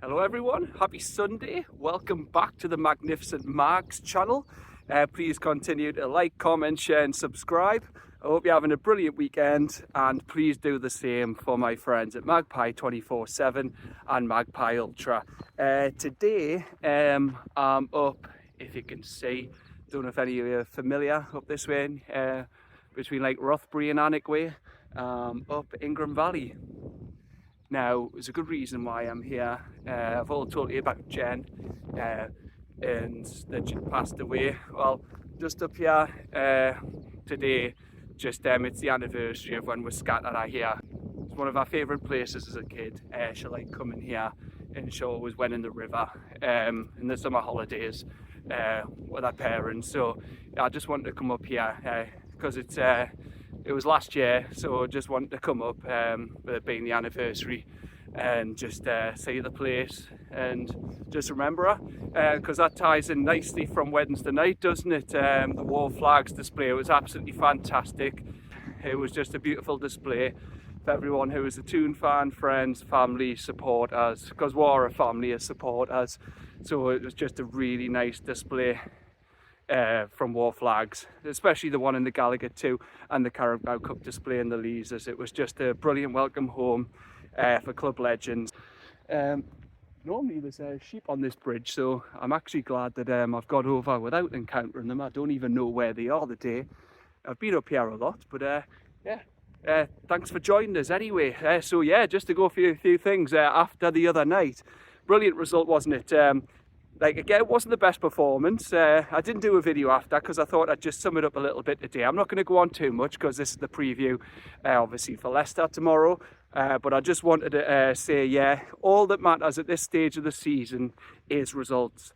Hello everyone, happy Sunday. Welcome back to the Magnificent Mags channel. Please continue to like, comment, share and subscribe. I hope you're having a brilliant weekend, and please do the same for my friends at Magpie 24/7 and Magpie Ultra. Today I'm up, if you can see, don't know if any of you are familiar, up this way, between like Rothbury and Alnwick way, up Ingram Valley. Now, there's a good reason why I'm here. I've all told you about Jen, and that she passed away. Well, just up here today, it's the anniversary of when we scattered her here. It's one of our favourite places as a kid. She liked coming here, and she always went in the river in the summer holidays with her parents. So I just wanted to come up here because it was last year, so I just wanted to come up with it being the anniversary and just see the place and just remember her, because that ties in nicely from Wednesday night, doesn't it? The war flags display was absolutely fantastic. It was just a beautiful display for everyone who was a Toon fan, friends, family, supporters, because we're a family of supporters, so it was just a really nice display from war flags, especially the one in the Gallagher 2 and the Carabao Cup display in the Leazers. It was just a brilliant welcome home for club legends. Normally there's sheep on this bridge, so I'm actually glad that I've got over without encountering them. I don't even know where they are today. I've been up here a lot, but thanks for joining us anyway. Just to go through a few things after the other night. Brilliant result, wasn't it? Again, it wasn't the best performance. I didn't do a video after because I thought I'd just sum it up a little bit today. I'm not going to go on too much because this is the preview, obviously, for Leicester tomorrow. But I just wanted to say, all that matters at this stage of the season is results.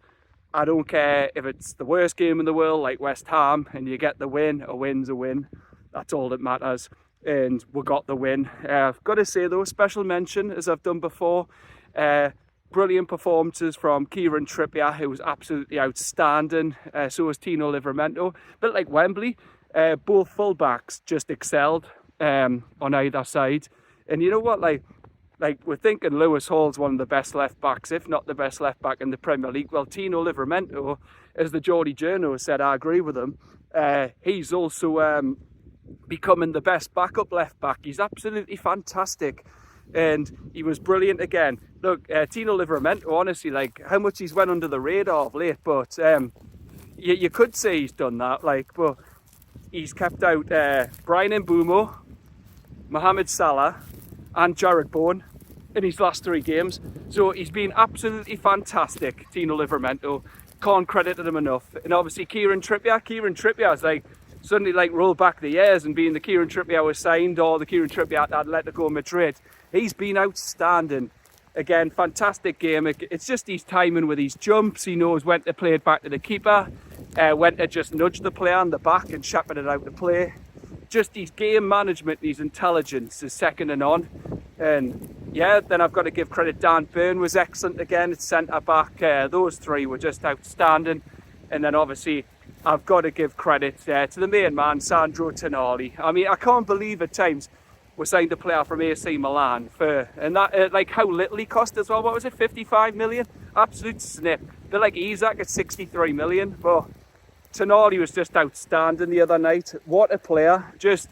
I don't care if it's the worst game in the world, like West Ham, and you get the win. A win's a win. That's all that matters. And we got the win. I've got to say, though, special mention, as I've done before, brilliant performances from Kieran Trippier, who was absolutely outstanding. So was Tino Livramento. A bit like Wembley, both fullbacks just excelled on either side. And you know what, like we're thinking Lewis Hall's one of the best left backs, if not the best left back in the Premier League. Well, Tino Livramento, as the Geordie Journo said, I agree with him. He's also becoming the best backup left back. He's absolutely fantastic. And he was brilliant again. Look, Tino Livramento, honestly, like how much he's went under the radar of late, but you could say he's done that, but he's kept out Brian Mbeumo, Mohamed Salah and Jared Bowen in his last 3 games. So he's been absolutely fantastic, Tino Livramento. Can't credit him enough. And obviously Kieran Trippier is suddenly rolled back the years and being the Kieran Trippier was signed or the Kieran Trippier at Atletico Madrid. He's been outstanding. Again, fantastic game. It's just his timing with his jumps. He knows when to play it back to the keeper, when to just nudge the player on the back and shepherd it out to play. Just his game management, his intelligence is second to none. And then I've got to give credit. Dan Burn was excellent again at centre back. Those 3 were just outstanding. And then obviously I've got to give credit to the main man, Sandro Tonali. I mean, I can't believe at times we signed a player from AC Milan and that how little he cost as well. What was it, 55 million? Absolute snip. A bit like Isak at 63 million. But Tonali was just outstanding the other night. What a player. Just,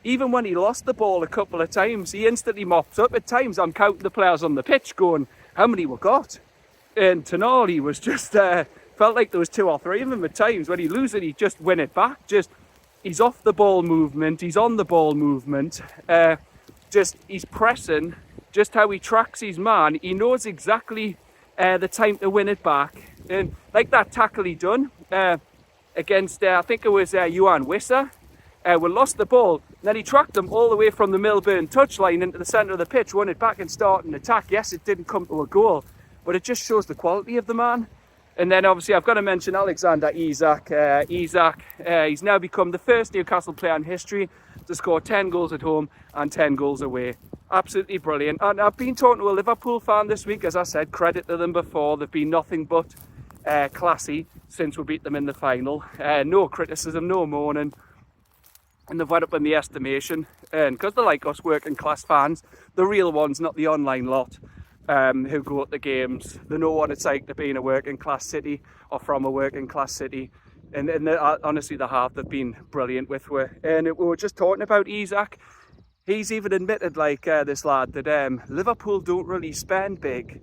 even when he lost the ball a couple of times, he instantly mopped up. At times I'm counting the players on the pitch going, how many we got? And Tonali was just, felt like there was 2 or 3 of them at times. When he loses it, he just win it back. He's off the ball movement, he's on the ball movement, he's pressing, just how he tracks his man. He knows exactly the time to win it back. And like that tackle he done against, I think it was Johan Wissa, we lost the ball, then he tracked them all the way from the Millburn touchline into the centre of the pitch, won it back and started an attack. Yes, it didn't come to a goal, but it just shows the quality of the man. And then obviously I've got to mention AlexanderIsak. He's now become the first Newcastle player in history to score 10 goals at home and 10 goals away. Absolutely brilliant. And I've been talking to a Liverpool fan this week, as I said, credit to them before. They've been nothing but classy since we beat them in the final. No criticism, no moaning. And they've went up in the estimation. And because they're like us working class fans, the real ones, not the online lot. who go to the games. They know what it's like to be in a working class city or from a working class city. And honestly, they have. They've been brilliant with her. And we were just talking about Isak. He's even admitted, like this lad, that Liverpool don't really spend big.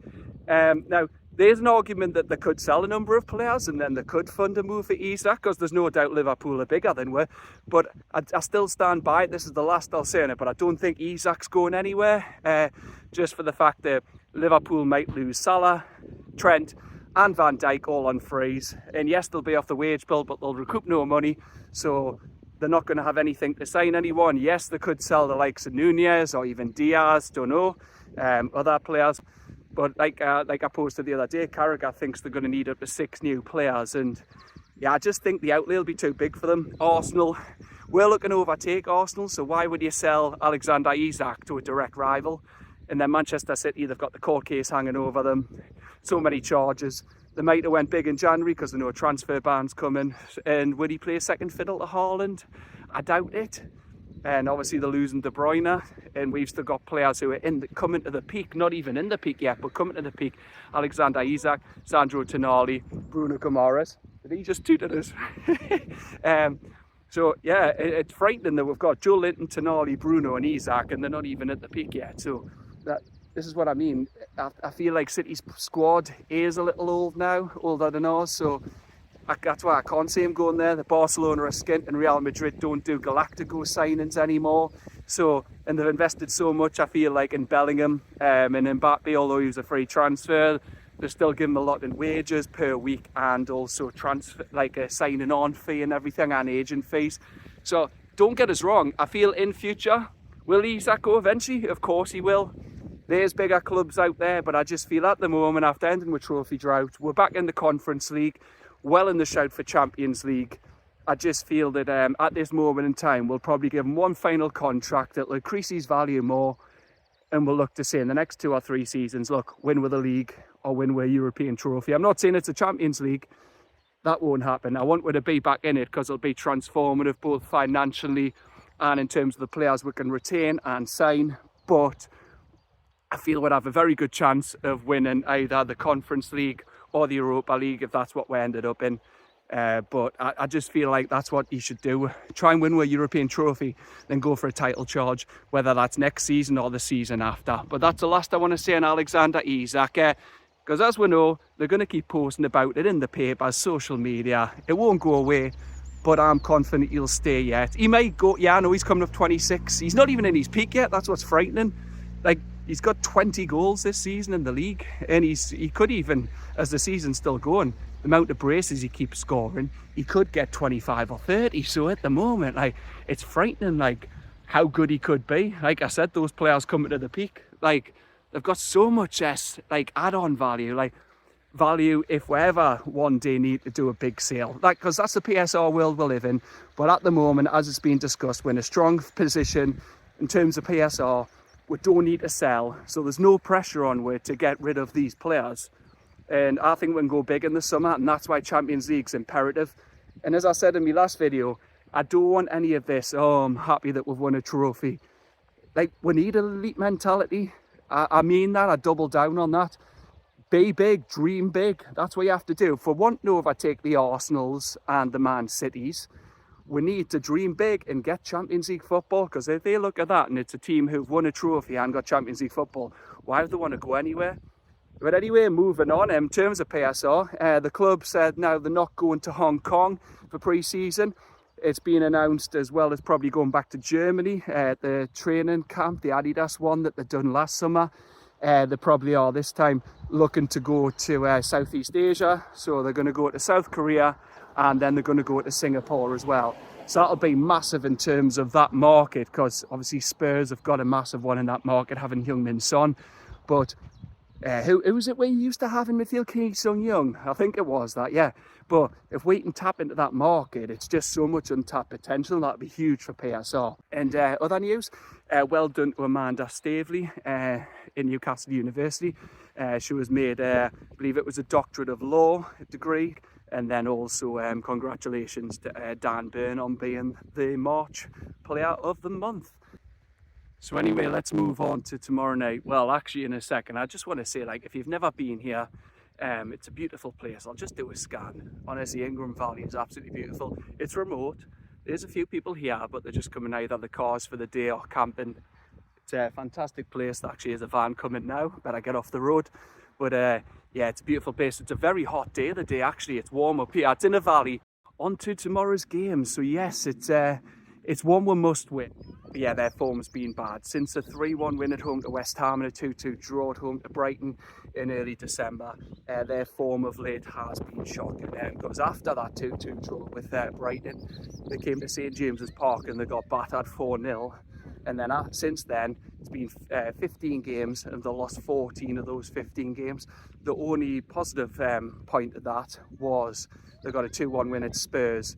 Now, there's an argument that they could sell a number of players and then they could fund a move for Isak, because there's no doubt Liverpool are bigger than we. But I still stand by it. This is the last I'll say on it, but I don't think Isak's going anywhere. Just for the fact that Liverpool might lose Salah, Trent and Van Dijk all on frees. And yes, they'll be off the wage bill, but they'll recoup no money. So they're not going to have anything to sign anyone. Yes, they could sell the likes of Nunez or even Diaz, don't know, other players. But like I posted the other day, Carragher thinks they're going to need up to 6 new players. And yeah, I just think the outlay will be too big for them. Arsenal, we're looking to overtake Arsenal, so why would you sell AlexanderIsak to a direct rival? And then Manchester City, they've got the court case hanging over them. So many charges. They might have went big in January because they know a transfer ban's coming. And would he play second fiddle to Haaland? I doubt it. And obviously they're losing De Bruyne, and we've still got players who are coming to the peak, not even in the peak yet, but coming to the peak. AlexanderIsak, Sandro Tonali, Bruno Guimaraes. Did he just toot at us? So yeah, it's frightening that we've got Joe Linton, Tonali, Bruno and Isak, and they're not even at the peak yet. So this is what I mean. I feel like City's squad is a little old now, older than ours, so that's why I can't see him going there. The Barcelona are skint and Real Madrid don't do Galactico signings anymore. So, and they've invested so much, I feel like, in Bellingham and Mbappe, although he was a free transfer. They still give him a lot in wages per week and also transfer, like a signing on fee and everything, and agent fees. So don't get us wrong. I feel in future, will Isak go eventually? Of course he will. There's bigger clubs out there, but I just feel at the moment, after ending with trophy drought, we're back in the Conference League, well in the shout for Champions League. I just feel that at this moment in time, we'll probably give him one final contract that will increase his value more, and we'll look to say in the next 2 or 3 seasons, look, win with a league or win with a European trophy. I'm not saying it's a Champions League. That won't happen. I want her to be back in it because it'll be transformative, both financially and in terms of the players we can retain and sign. But I feel we'd have a very good chance of winning either the Conference League or the Europa League, if that's what we ended up in. But I just feel like that's what he should do. Try and win with a European trophy, then go for a title charge, whether that's next season or the season after. But that's the last I want to say on AlexanderIsak. Because as we know, they're going to keep posting about it in the papers, social media. It won't go away, but I'm confident he'll stay yet. He may go, yeah, I know he's coming up 26. He's not even in his peak yet. That's what's frightening. Like, he's got 20 goals this season in the league, and he could even, as the season's still going, the amount of braces he keeps scoring, he could get 25 or 30. So at the moment, like, it's frightening, like, how good he could be. Like I said, those players coming to the peak, like, they've got so much like add-on value, like value if we ever one day need to do a big sale, like, because that's the PSR world we live in. But at the moment, as it's been discussed, we're in a strong position in terms of PSR. We don't need to sell, so there's no pressure on we to get rid of these players. And I think we can go big in the summer, and that's why Champions League's imperative. And as I said in my last video, I don't want any of this, oh, I'm happy that we've won a trophy. Like, we need an elite mentality. I mean that, I double down on that. Be big, dream big. That's what you have to do. If we want to overtake the Arsenals and the Man Cities, we need to dream big and get Champions League football. Because if they look at that and it's a team who've won a trophy and got Champions League football, why do they want to go anywhere? But anyway, moving on, in terms of PSR, the club said now they're not going to Hong Kong for pre-season. It's been announced as well as probably going back to Germany, the training camp, the Adidas one that they'd done last summer. They probably are this time looking to go to Southeast Asia. So they're going to go to South Korea, and then they're going to go to Singapore as well. So that'll be massive in terms of that market, because obviously Spurs have got a massive one in that market, having Heung-min Son. But who was it we used to have in midfield? Ki Sung-young, I think it was that, yeah. But if we can tap into that market, it's just so much untapped potential. That'd be huge for PSR. And other news, well done to Amanda Staveley in Newcastle University. She was made, I believe it was a Doctorate of Law degree. And then also congratulations to Dan Burn on being the March Player of the Month. So anyway, let's move on to tomorrow night. Well, actually in a second, I just want to say, like, if you've never been here, it's a beautiful place. I'll just do a scan. Honestly, Ingram Valley is absolutely beautiful. It's remote. There's a few people here, but they're just coming either the cars for the day or camping. It's a fantastic place. There actually is a van coming now. Better get off the road. But yeah, it's a beautiful place. It's a very hot day. The day actually, it's warm up here. It's in a valley. On to tomorrow's game. So yes, it's one we must win. But yeah, their form's been bad. Since a 3-1 win at home to West Ham and a 2-2 draw at home to Brighton in early December, their form of late has been shocking. Because after that 2-2 draw with Brighton, they came to St James's Park and they got battered 4-0. And then since then, it's been 15 games and they lost 14 of those 15 games. The only positive point of that was they got a 2-1 win at Spurs.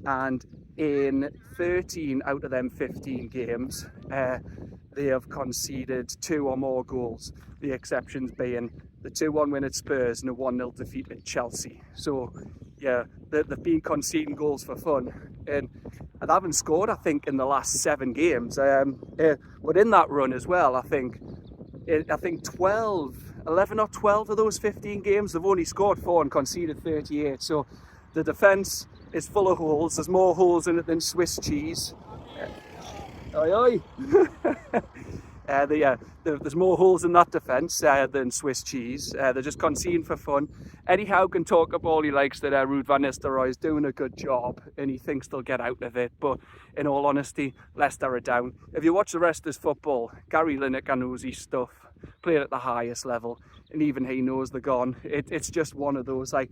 And in 13 out of them 15 games, they have conceded 2 or more goals. The exceptions being the 2-1 win at Spurs and a 1-0 defeat at Chelsea. So yeah, they've been conceding goals for fun. And they haven't scored, I think, in the last 7 games. But in that run as well, I think 11 or 12 of those 15 games, they've only scored 4 and conceded 38. So the defence is full of holes. There's more holes in it than Swiss cheese. Oi, oi. There's more holes in that defence than Swiss cheese. They're just conceding for fun. Eddie Howe can talk up all he likes that Ruud van Nistelrooy is doing a good job and he thinks they'll get out of it. But in all honesty, Leicester are down. If you watch the rest of his football, Gary Lineker knows his stuff, playing at the highest level, and even he knows they're gone. It's just one of those, like,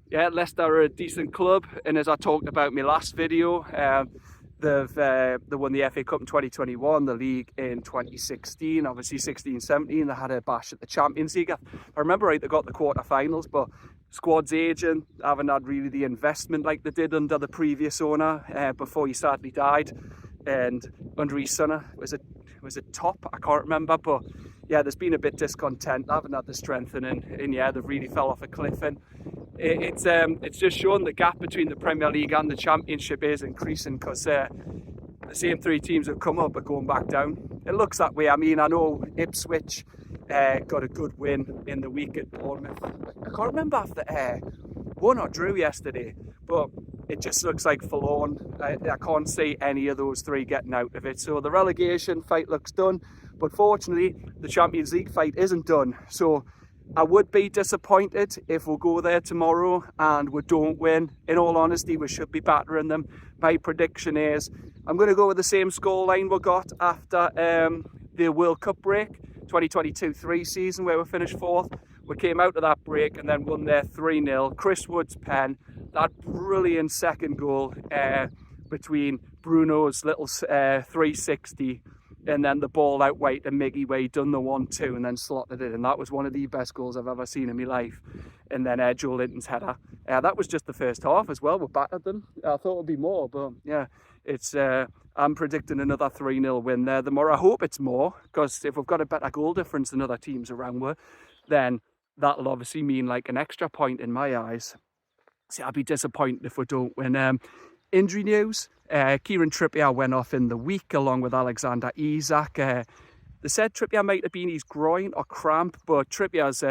yeah, Leicester are a decent club, and as I talked about in my last video, they won the FA Cup in 2021, the league in 2016, obviously 16-17, they had a bash at the Champions League. I remember right, they got the quarter-finals, but squad's aging, haven't had really the investment like they did under the previous owner before he sadly died, and under his son, was it Top? I can't remember, but yeah, there's been a bit discontent, they haven't had the strengthening, and yeah, they've really fell off a cliff, and it's just shown the gap between the Premier League and the Championship is increasing, because the same 3 teams that come up are going back down. It looks that way. I mean, I know Ipswich got a good win in the week at Bournemouth. I can't remember if they won or drew yesterday, but it just looks like forlorn. I can't see any of those 3 getting out of it. So the relegation fight looks done, but fortunately the Champions League fight isn't done. So I would be disappointed if we go there tomorrow and we don't win. In all honesty, we should be battering them. My prediction is I'm going to go with the same scoreline we got after the World Cup break, 2022-3 season, where we finished 4th. We came out of that break and then won there 3-0. Chris Wood's pen, that brilliant second goal between Bruno's little 360 and then the ball out wide to Miggy where he done the 1-2 and then slotted it, and that was one of the best goals I've ever seen in my life. And then Joe Linton's header. That was just the first half as well. We battered them. I thought it would be more, but yeah, it's I'm predicting another 3-0 win there. The more I hope it's more, because if we've got a better goal difference than other teams around us, then that'll obviously mean like an extra point in my eyes. See, I'd be disappointed if we don't win. Injury news. Kieran Trippier went off in the week along with AlexanderIsak. They said Trippier might have been his groin or cramp, but Trippier's,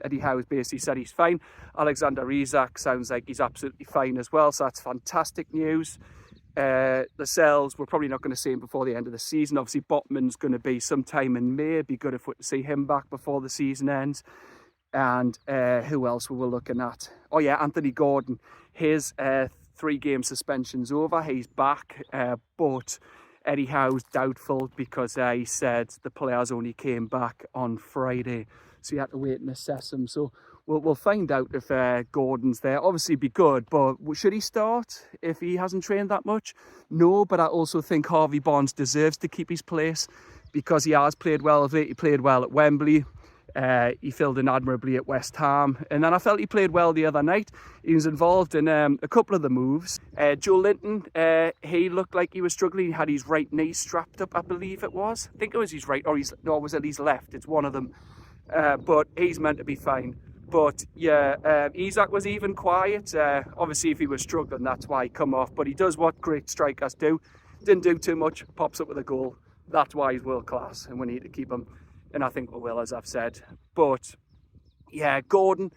Eddie Howe's basically said he's fine. AlexanderIsak sounds like he's absolutely fine as well, so that's fantastic news. Lascelles, we're probably not going to see him before the end of the season. Obviously, Botman's going to be sometime in May. It'd be good if we could see him back before the season ends. And who else were we looking at? Oh yeah, Anthony Gordon. His 3-game suspension's over. He's back, but Eddie Howe's doubtful because he said the players only came back on Friday, so you had to wait and assess him. So we'll find out if Gordon's there. Obviously, it'd be good, but should he start if he hasn't trained that much? No, but I also think Harvey Barnes deserves to keep his place because he has played well of it. He played well at Wembley. He filled in admirably at West Ham, and then I felt he played well the other night. He was involved in a couple of the moves. Joe Linton, he looked like he was struggling. He had his right knee strapped up, I believe it was. I think it was his right, or was it his left? It's one of them. But he's meant to be fine. But yeah, Isak was even quiet. Obviously, if he was struggling, that's why he come off. But he does what great strikers do. Didn't do too much, pops up with a goal. That's why he's world class, and we need to keep him. And I think we will, as I've said. But yeah, Gordon,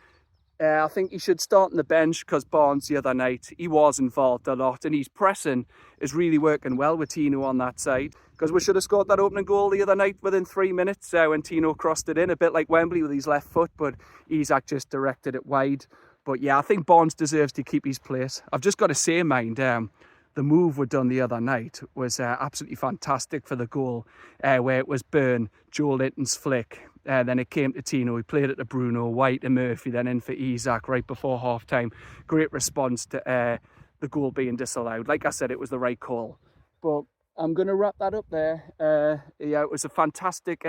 I think he should start on the bench because Barnes the other night, he was involved a lot, and his pressing is really working well with Tino on that side, because we should have scored that opening goal the other night within 3 minutes when Tino crossed it in, a bit like Wembley with his left foot, but Isak just directed it wide. But yeah, I think Barnes deserves to keep his place. I've just got to say, mind, the move we done the other night was absolutely fantastic for the goal, where it was Byrne, Joe Linton's flick. Then it came to Tino, he played it to Bruno, White and Murphy, then in for Isak right before half-time. Great response to the goal being disallowed. Like I said, it was the right call. But I'm going to wrap that up there. Yeah, it was a fantastic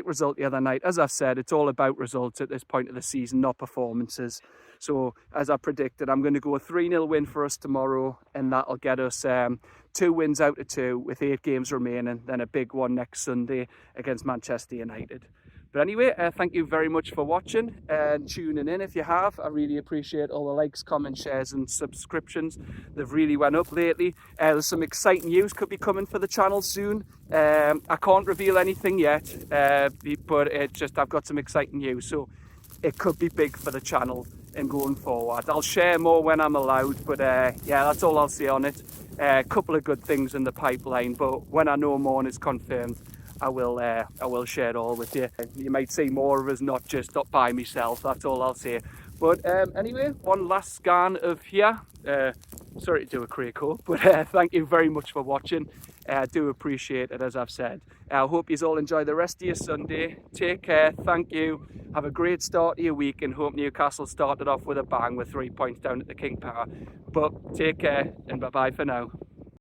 result the other night. As I've said, it's all about results at this point of the season, not performances. So, as I predicted, I'm going to go a 3-0 win for us tomorrow, and that'll get us 2 wins out of 2 with 8 games remaining, then a big one next Sunday against Manchester United. But anyway, thank you very much for watching and tuning in if you have. I really appreciate all the likes, comments, shares and subscriptions. They've really went up lately. There's some exciting news could be coming for the channel soon. I can't reveal anything yet, but I've got some exciting news. So it could be big for the channel and going forward. I'll share more when I'm allowed, but yeah, that's all I'll say on it. A couple of good things in the pipeline, but when I know more and it's confirmed, I will share it all with you. You might see more of us, not just up by myself. That's all I'll say. But anyway, one last scan of here. Sorry to do a Craco, but thank you very much for watching. I do appreciate it, as I've said. I hope you all enjoy the rest of your Sunday. Take care. Thank you. Have a great start to your week, and hope Newcastle started off with a bang with 3 points down at the King Power. But take care, and bye-bye for now.